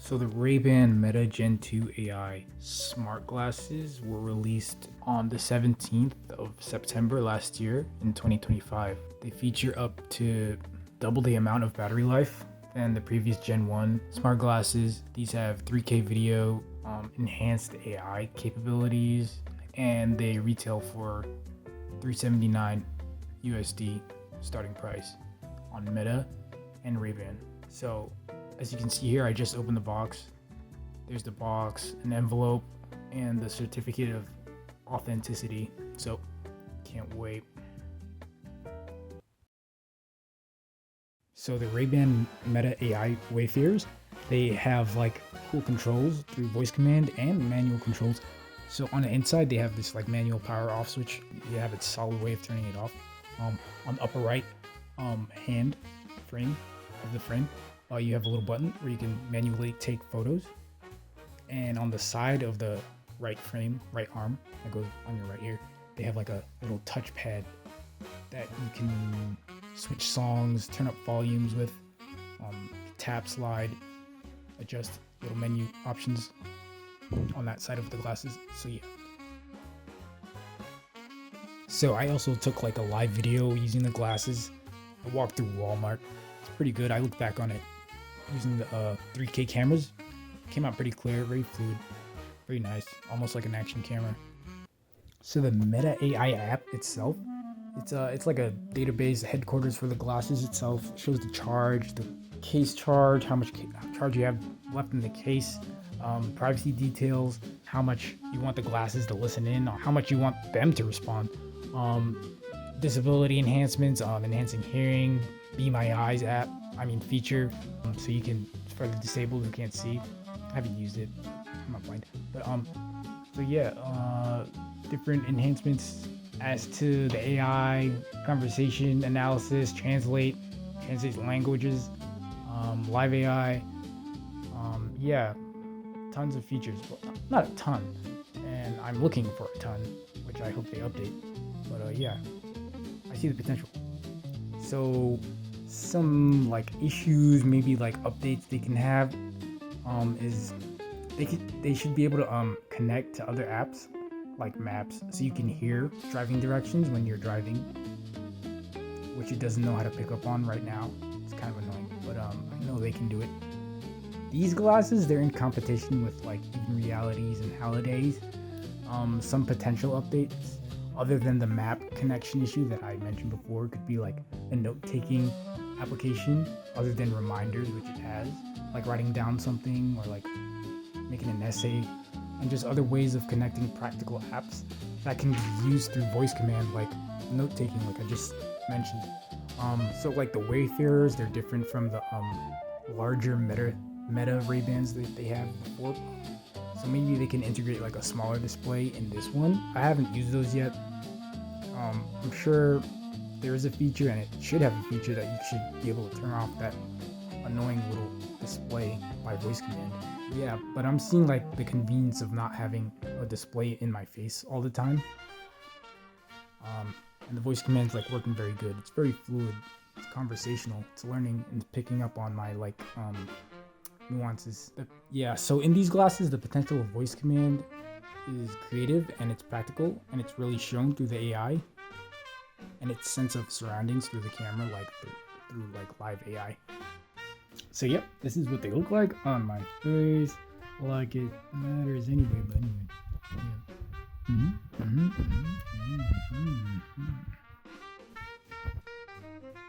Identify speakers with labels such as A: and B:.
A: So the Ray-Ban Meta Gen 2 AI smart glasses were released on the 17th of September last year in 2025. They feature up to double the amount of battery life than the previous Gen 1 smart glasses. These have 3K video, enhanced AI capabilities, and they retail for $379 USD starting price on Meta and Ray-Ban. So as you can see here, I just opened the box. There's the box, an envelope, and the certificate of authenticity. So can't wait. So the Ray-Ban Meta AI Wayfarers, they have like cool controls through voice command and manual controls. So on the inside, they have this like manual power off switch. You have a solid way of turning it off. On the upper right hand frame of the frame, you have a little button where you can manually take photos. And on the side of the right frame, right arm, that goes on your right ear, they have like a little touchpad that you can switch songs, turn up volumes with, tap, slide, adjust little menu options on that side of the glasses. So yeah. So I also took like a live video using the glasses. I walked through Walmart. It's pretty good. I look back on it using the 3K cameras. Came out pretty clear, very fluid, very nice, almost like an action camera. So the Meta AI app itself, it's like a database headquarters for the glasses itself. It shows the charge, the case charge, how much charge you have left in the case, privacy details, how much you want the glasses to listen in, how much you want them to respond, disability enhancements, enhancing hearing, Be My Eyes app, feature, so you can, for the disabled who can't see. I haven't used it, I'm not blind, but so yeah, different enhancements as to the AI, conversation analysis, translates languages, live AI, yeah, tons of features. Well, not a ton, and I'm looking for a ton, which I hope they update. But yeah, I see the potential. So some like issues, maybe like updates they can have, is they should be able to connect to other apps like maps, so you can hear driving directions when you're driving, which it doesn't know how to pick up on right now. It's kind of annoying, but I know they can do it. These glasses, they're in competition with like Even Realities and Holidays. Some potential updates other than the map connection issue that I mentioned before could be like a note-taking application other than reminders, which it has, like writing down something or like making an essay, and just other ways of connecting practical apps that can be used through voice command, like note-taking, like I just mentioned. So like the Wayfarers, they're different from the larger Meta Ray-Bans that they have before. So maybe they can integrate like a smaller display in this one. I haven't used those yet. I'm sure there is a feature, and it should have a feature that you should be able to turn off that annoying little display by voice command. Yeah, but I'm seeing like the convenience of not having a display in my face all the time. And the voice command's like working very good. It's very fluid. It's conversational. It's learning and picking up on my like nuances. Yeah, so in these glasses, the potential of voice command is creative and it's practical, and it's really shown through the AI and its sense of surroundings through the camera, like through like live AI. So yep, this is what they look like on my face. Like it matters anyway, but anyway.